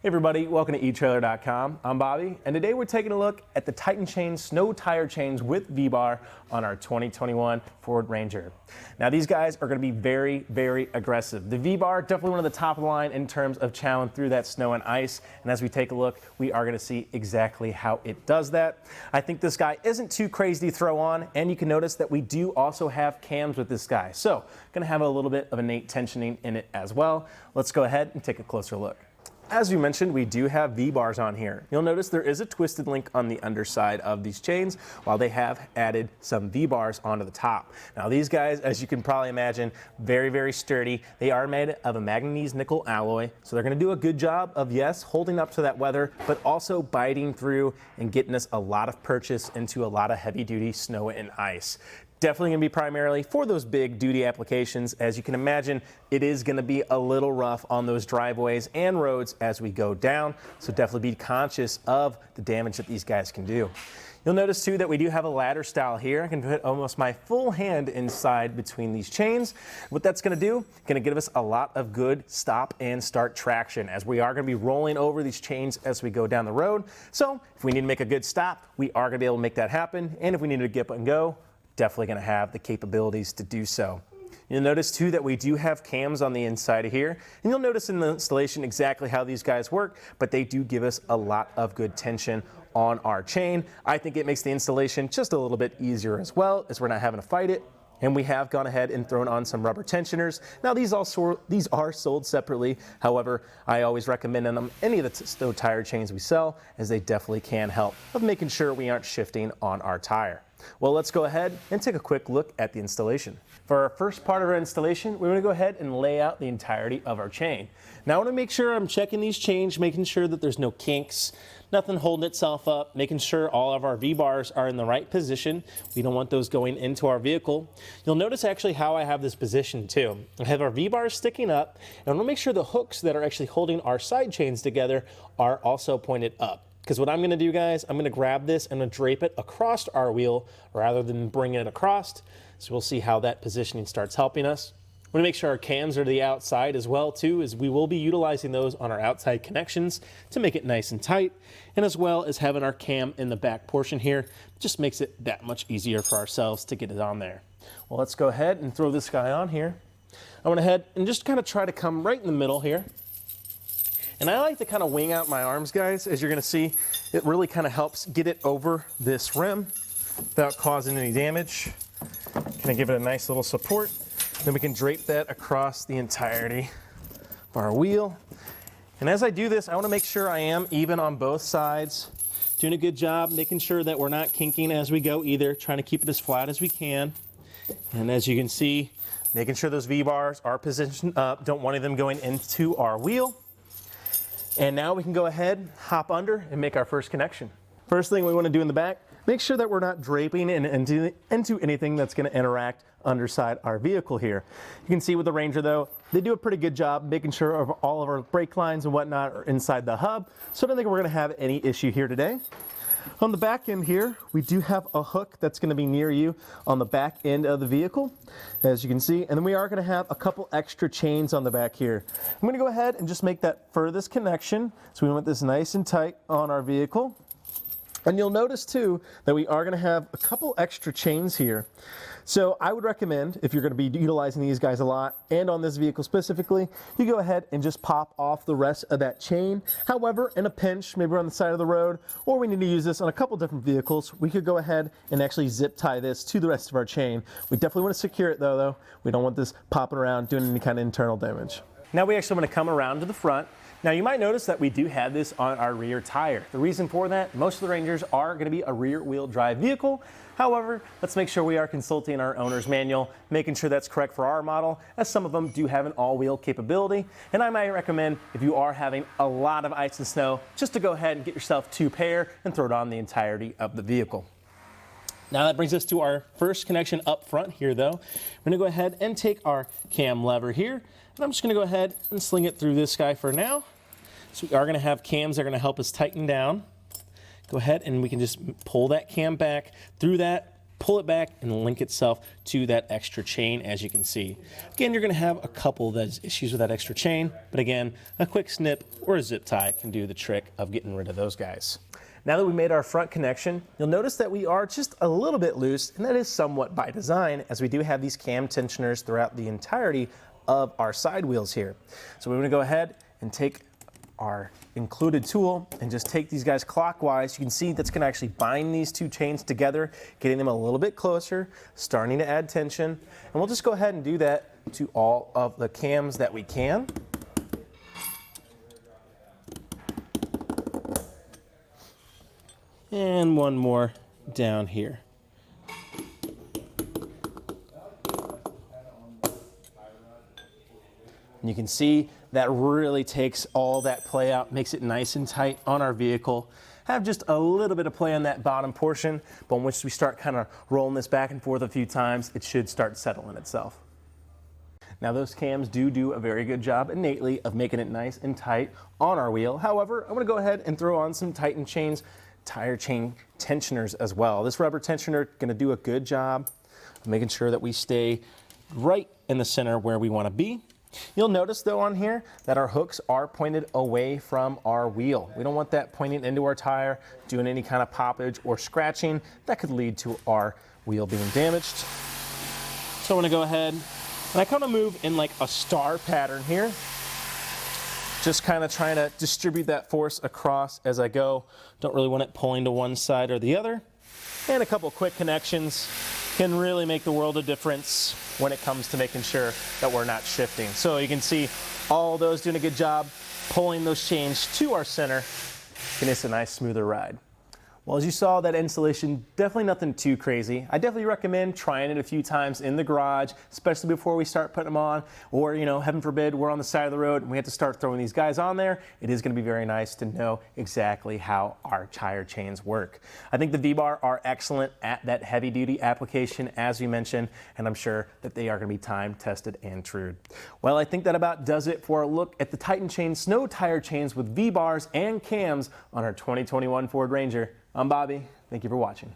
Hey everybody, welcome to etrailer.com. I'm Bobby, and today we're taking a look at the Titan Chain Snow Tire Chains with V-Bar on our 2021 Ford Ranger. Now these guys are going to be very, very aggressive. The V-Bar, definitely one of the top of the line in terms of chowing through that snow and ice, and as we take a look, we are going to see exactly how it does that. I think this guy isn't too crazy to throw on, and you can notice that we do also have cams with this guy, so going to have a little bit of innate tensioning in it as well. Let's go ahead and take a closer look. As we mentioned, we do have V-bars on here. You'll notice there is a twisted link on the underside of these chains, while they have added some V-bars onto the top. Now these guys, as you can probably imagine, very, very sturdy. They are made of a manganese nickel alloy, so they're gonna do a good job of, yes, holding up to that weather, but also biting through and getting us a lot of purchase into a lot of heavy duty snow and ice. Definitely going to be primarily for those big duty applications. As you can imagine, it is going to be a little rough on those driveways and roads as we go down, so definitely be conscious of the damage that these guys can do. You'll notice too that we do have a ladder style here. I can put almost my full hand inside between these chains. What that's going to do, going to give us a lot of good stop and start traction, as we are going to be rolling over these chains as we go down the road. So if we need to make a good stop, we are going to be able to make that happen, and if we need to get up and go, definitely going to have the capabilities to do so. You'll notice too that we do have cams on the inside of here, and you'll notice in the installation exactly how these guys work, but they do give us a lot of good tension on our chain. I think it makes the installation just a little bit easier as well, as we're not having to fight it. And we have gone ahead and thrown on some rubber tensioners. Now these are sold separately. However, I always recommend them any of the snow tire chains we sell, as they definitely can help of making sure we aren't shifting on our tire. Well, let's go ahead and take a quick look at the installation. For our first part of our installation, we're going to go ahead and lay out the entirety of our chain. Now I want to make sure I'm checking these chains, making sure that there's no kinks, nothing holding itself up, making sure all of our V-bars are in the right position. We don't want those going into our vehicle. You'll notice actually how I have this positioned too. I have our V-bars sticking up, and I want to make sure the hooks that are actually holding our side chains together are also pointed up. Because what I'm going to do, guys, I'm going to grab this and drape it across our wheel rather than bring it across. So we'll see how that positioning starts helping us. We want to make sure our cams are to the outside as well too, as we will be utilizing those on our outside connections to make it nice and tight, and as well as having our cam in the back portion here just makes it that much easier for ourselves to get it on there. Well, let's go ahead and throw this guy on here. I went ahead and just kind of try to come right in the middle here. And I like to kind of wing out my arms, guys. As you're going to see, it really kind of helps get it over this rim without causing any damage. Kind of give it a nice little support. Then we can drape that across the entirety of our wheel. And as I do this, I want to make sure I am even on both sides. Doing a good job, making sure that we're not kinking as we go either, trying to keep it as flat as we can. And as you can see, making sure those V-bars are positioned up, don't want any of them going into our wheel. And now we can go ahead, hop under, and make our first connection. First thing we want to do in the back, make sure that we're not draping into anything that's going to interact underside our vehicle here. You can see with the Ranger though, they do a pretty good job making sure all of our brake lines and whatnot are inside the hub, so I don't think we're going to have any issue here today. On the back end here, we do have a hook that's going to be near you on the back end of the vehicle, as you can see, and then we are going to have a couple extra chains on the back here. I'm going to go ahead and just make that furthest connection, so we want this nice and tight on our vehicle. And you'll notice too that we are going to have a couple extra chains here. So I would recommend, if you're going to be utilizing these guys a lot, and on this vehicle specifically, you go ahead and just pop off the rest of that chain. However, in a pinch, maybe we're on the side of the road, or we need to use this on a couple different vehicles, we could go ahead and actually zip tie this to the rest of our chain. We definitely want to secure it though. We don't want this popping around doing any kind of internal damage. Now we actually want to come around to the front. Now you might notice that we do have this on our rear tire. The reason for that, most of the Rangers are going to be a rear wheel drive vehicle. However, let's make sure we are consulting our owner's manual, making sure that's correct for our model, as some of them do have an all-wheel capability. And I might recommend, if you are having a lot of ice and snow, just to go ahead and get yourself 2 pair and throw it on the entirety of the vehicle. Now that brings us to our first connection up front here though. We're going to go ahead and take our cam lever here, and I'm just going to go ahead and sling it through this guy for now. So we are going to have cams that are going to help us tighten down. Go ahead and we can just pull that cam back through that pull it back and link itself to that extra chain, as you can see. Again, you're going to have a couple that has issues with that extra chain, but again, a quick snip or a zip tie can do the trick of getting rid of those guys. Now that we made our front connection, you'll notice that we are just a little bit loose, and that is somewhat by design, as we do have these cam tensioners throughout the entirety of our side wheels here. So we're going to go ahead and take our included tool and just take these guys clockwise. You can see that's going to actually bind these two chains together, getting them a little bit closer, starting to add tension. And we'll just go ahead and do that to all of the cams that we can. And one more down here. And you can see that really takes all that play out, makes it nice and tight on our vehicle. Have just a little bit of play on that bottom portion, but once we start kind of rolling this back and forth a few times, it should start settling itself. Now those cams do a very good job innately of making it nice and tight on our wheel. However, I'm going to go ahead and throw on some Titan chains, tire chain tensioners as well. This rubber tensioner going to do a good job of making sure that we stay right in the center where we want to be. You'll notice though on here that our hooks are pointed away from our wheel. We don't want that pointing into our tire, doing any kind of poppage or scratching that could lead to our wheel being damaged. So I'm going to go ahead and I kind of move in like a star pattern here. Just kind of trying to distribute that force across as I go. Don't really want it pulling to one side or the other. And a couple quick connections can really make the world of difference when it comes to making sure that we're not shifting. So you can see all those doing a good job pulling those chains to our center, and it's a nice smoother ride. Well, as you saw, that installation, definitely nothing too crazy. I definitely recommend trying it a few times in the garage, especially before we start putting them on, or, you know, heaven forbid, we're on the side of the road and we have to start throwing these guys on there. It is going to be very nice to know exactly how our tire chains work. I think the V-Bar are excellent at that heavy-duty application, as we mentioned, and I'm sure that they are going to be time-tested and true. Well, I think that about does it for a look at the Titan Chain snow tire chains with V-Bars and cams on our 2021 Ford Ranger. I'm Bobby. Thank you for watching.